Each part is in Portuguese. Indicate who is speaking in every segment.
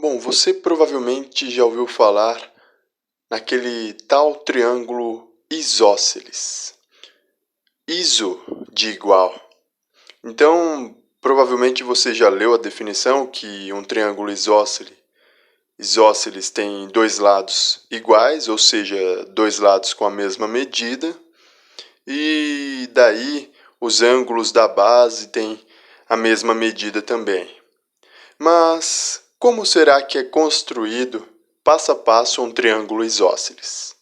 Speaker 1: Bom, você provavelmente já ouviu falar naquele tal triângulo isósceles. Iso de igual. Então, provavelmente você já leu a definição que um triângulo isósceles tem dois lados iguais, ou seja, dois lados com a mesma medida, e daí os ângulos da base têm a mesma medida também. Mas como será que é construído passo a passo um triângulo isósceles?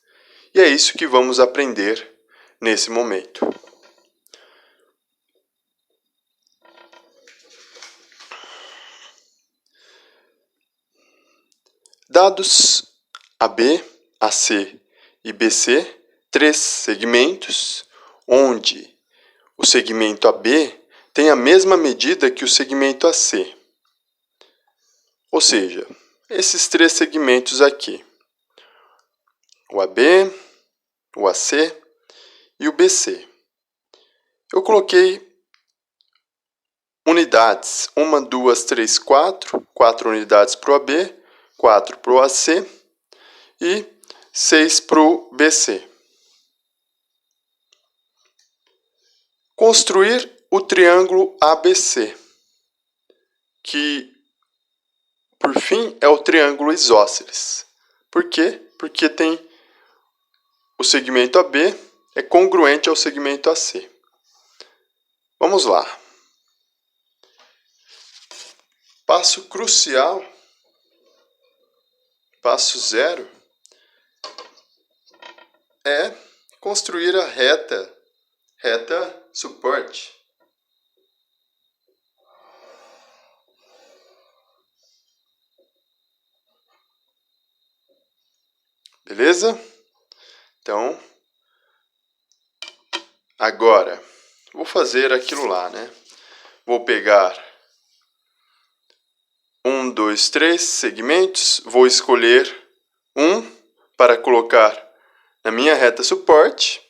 Speaker 1: E é isso que vamos aprender nesse momento. Dados AB, AC e BC, três segmentos, onde o segmento AB tem a mesma medida que o segmento AC. Ou seja, esses três segmentos aqui, o AB, o AC e o BC. Eu coloquei unidades, 1, 2, 3, 4, 4 unidades para o AB, 4 para o AC e 6 para o BC. Construir o triângulo ABC, que por fim é o triângulo isósceles. Por quê? Porque tem o segmento AB é congruente ao segmento AC. Vamos lá. Passo crucial, passo 0, é construir a reta suporte. Beleza? Então, agora, vou fazer aquilo lá, né? Vou pegar 1, 2, 3 segmentos, vou escolher um para colocar na minha reta suporte,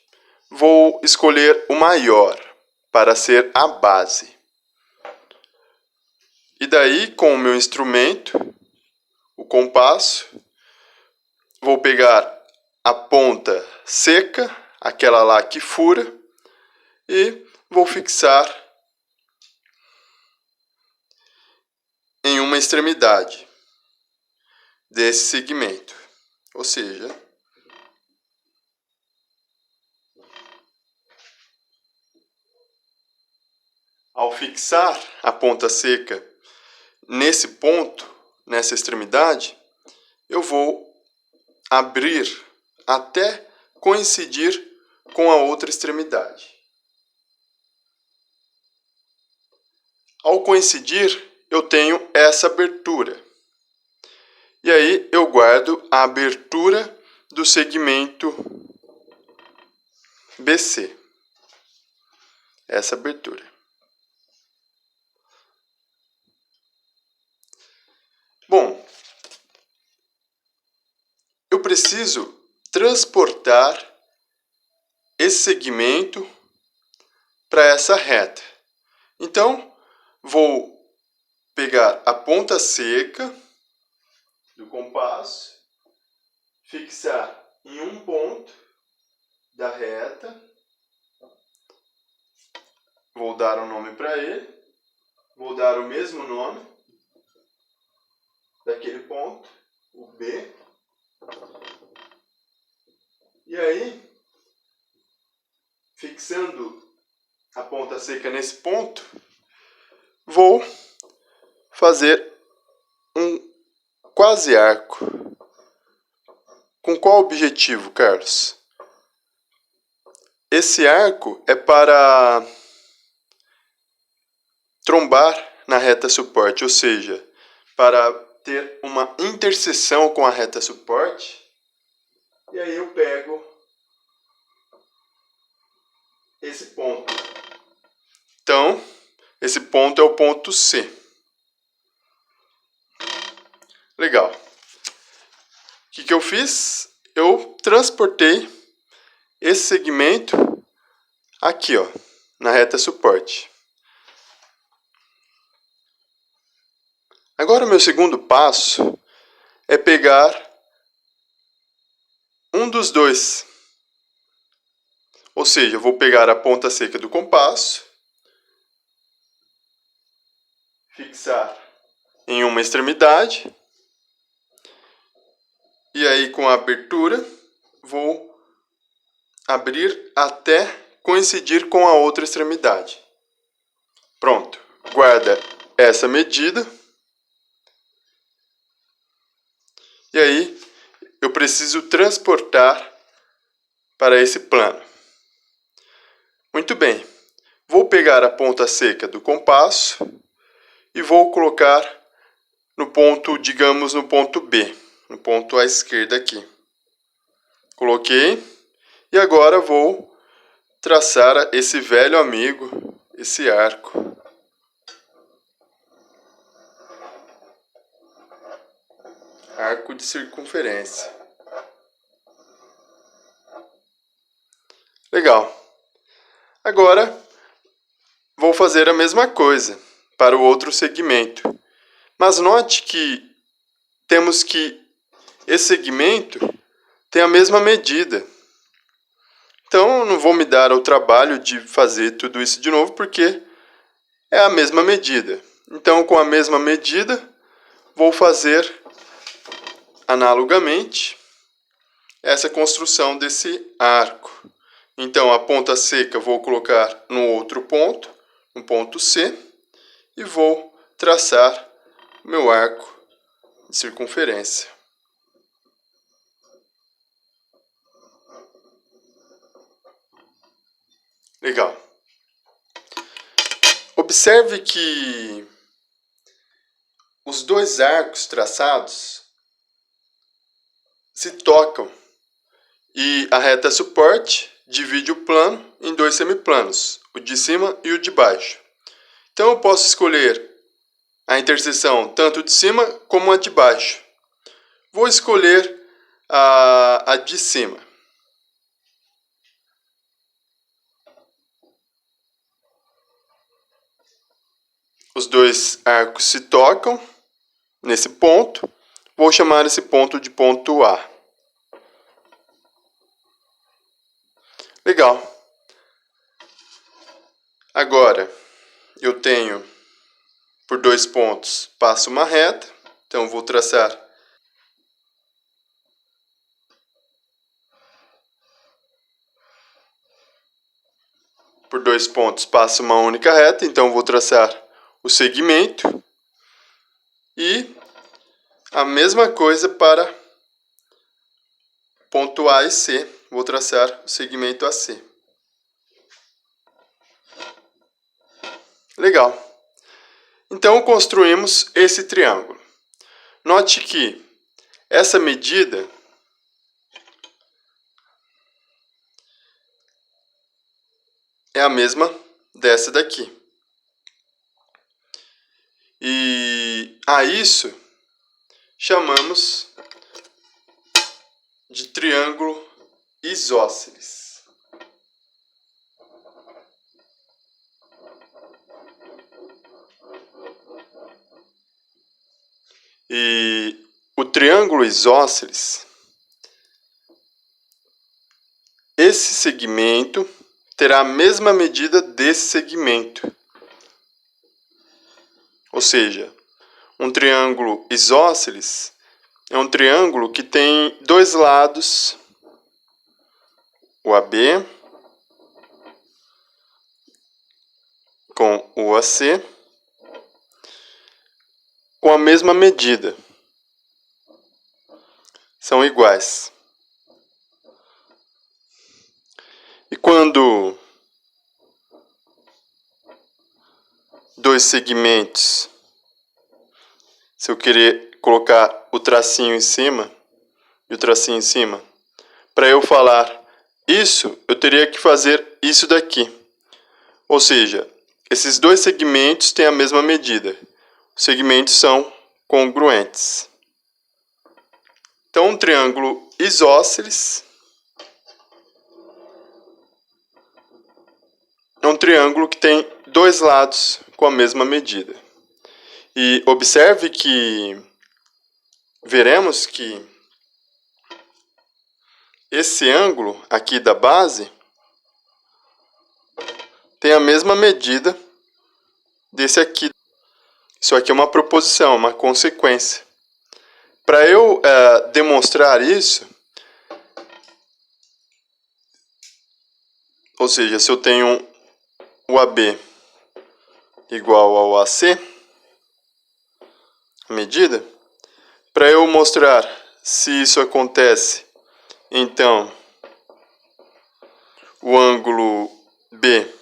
Speaker 1: vou escolher o maior para ser a base. E daí, com o meu instrumento, o compasso, vou pegar a ponta seca, aquela lá que fura, e vou fixar em uma extremidade desse segmento. Ou seja, ao fixar a ponta seca nesse ponto, nessa extremidade, eu vou abrir até coincidir com a outra extremidade. Ao coincidir, eu tenho essa abertura. E aí eu guardo a abertura do segmento BC. Essa abertura. Bom, eu preciso transportar esse segmento para essa reta. Então, vou pegar a ponta seca do compasso, fixar em um ponto da reta, vou dar um nome para ele, vou dar o mesmo nome daquele ponto, o B, e aí, fixando a ponta seca nesse ponto, vou fazer um quase arco. Com qual objetivo, Carlos? Esse arco é para trombar na reta suporte, ou seja, para ter uma interseção com a reta suporte. E aí eu pego esse ponto. Então, esse ponto é o ponto C. Legal. O que eu fiz? Eu transportei esse segmento aqui, ó, na reta suporte. Agora o meu segundo passo é pegar um dos dois. Ou seja, eu vou pegar a ponta seca do compasso, fixar em uma extremidade, e aí com a abertura vou abrir até coincidir com a outra extremidade. Pronto, guarda essa medida. E aí eu preciso transportar para esse plano. Muito bem, vou pegar a ponta seca do compasso e vou colocar no ponto, digamos, no ponto B, no ponto à esquerda aqui. Coloquei e agora vou traçar esse velho amigo, esse arco. Arco de circunferência. Legal. Agora vou fazer a mesma coisa para o outro segmento. Mas note que temos que esse segmento tem a mesma medida. Então não vou me dar ao trabalho de fazer tudo isso de novo porque é a mesma medida. Então com a mesma medida vou fazer analogamente essa construção desse arco. Então a ponta seca vou colocar no outro ponto, no ponto C, e vou traçar o meu arco de circunferência. Legal. Observe que os dois arcos traçados se tocam e a reta suporte divide o plano em dois semiplanos, o de cima e o de baixo. Então eu posso escolher a interseção tanto de cima como a de baixo. Vou escolher a de cima. Os dois arcos se tocam nesse ponto. Vou chamar esse ponto de ponto A. Legal. Agora, eu tenho por dois pontos, passo uma reta. Então, vou traçar por dois pontos, passo uma única reta. Então, vou traçar o segmento. E a mesma coisa para ponto A e C. Vou traçar o segmento AC. Legal. Então, construímos esse triângulo. Note que essa medida é a mesma dessa daqui. E a isso chamamos de triângulo isósceles. E o triângulo isósceles, esse segmento terá a mesma medida desse segmento. Ou seja, um triângulo isósceles é um triângulo que tem dois lados, o AB com o AC, com a mesma medida. São iguais. E quando dois segmentos, se eu querer colocar o tracinho em cima e o tracinho em cima, para eu falar isso, eu teria que fazer isso daqui. Ou seja, esses dois segmentos têm a mesma medida. Os segmentos são congruentes. Então, um triângulo isósceles é um triângulo que tem dois lados com a mesma medida. E observe que veremos que esse ângulo aqui da base tem a mesma medida desse aqui. Isso aqui é uma proposição, uma consequência. Para eu demonstrar isso, ou seja, se eu tenho o AB igual ao AC, a medida, para eu mostrar se isso acontece, então o ângulo B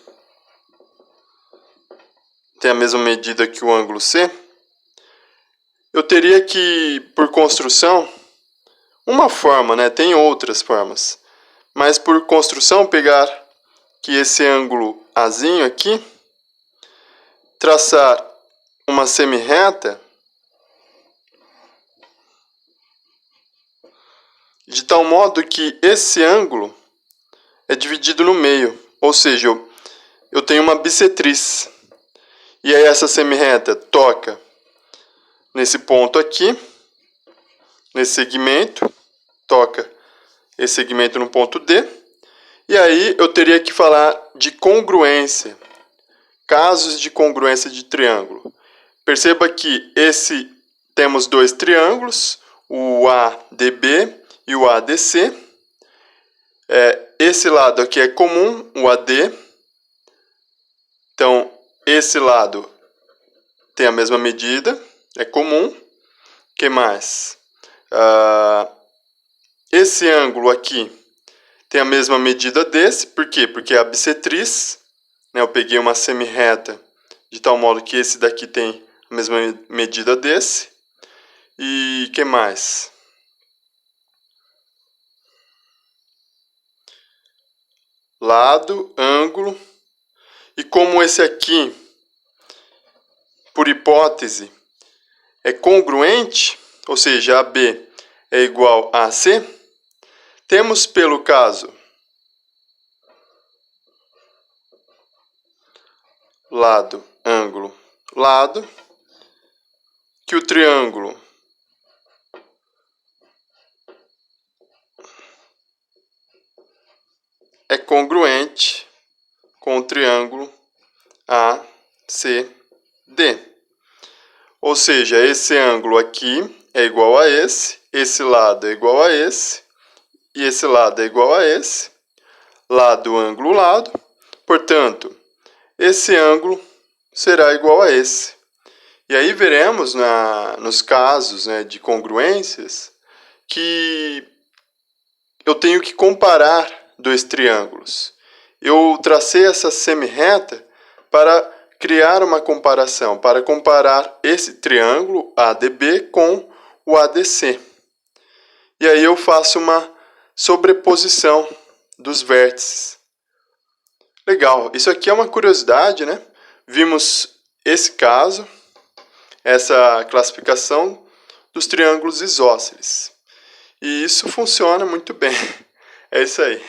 Speaker 1: tem a mesma medida que o ângulo C, eu teria que, por construção, uma forma, né? Tem outras formas, mas por construção pegar que esse ângulo Azinho aqui, traçar uma semirreta de tal modo que esse ângulo é dividido no meio, ou seja, eu tenho uma bissetriz. E aí essa semirreta toca nesse ponto aqui, nesse segmento, toca esse segmento no ponto D, e aí eu teria que falar de congruência, casos de congruência de triângulo. Perceba que temos dois triângulos, o ADB e o ADC. Esse lado aqui é comum, o AD. Então, esse lado tem a mesma medida, é comum. O que mais? Esse ângulo aqui tem a mesma medida desse. Por quê? Porque é a bissetriz. Né? Eu peguei uma semirreta de tal modo que esse daqui tem a mesma medida desse. E o que mais? Lado, ângulo. E como esse aqui, por hipótese, é congruente, ou seja, AB é igual a AC, temos pelo caso lado, ângulo, lado, que o triângulo é congruente com o triângulo ACD. Ou seja, esse ângulo aqui é igual a esse lado é igual a esse, e esse lado é igual a esse, lado, ângulo, lado. Portanto, esse ângulo será igual a esse. E aí veremos nos casos, né, de congruências que eu tenho que comparar dois triângulos. Eu tracei essa semirreta para criar uma comparação, para comparar esse triângulo ADB com o ADC. E aí eu faço uma sobreposição dos vértices. Legal, isso aqui é uma curiosidade, né? Vimos esse caso, essa classificação dos triângulos isósceles. E isso funciona muito bem. É isso aí.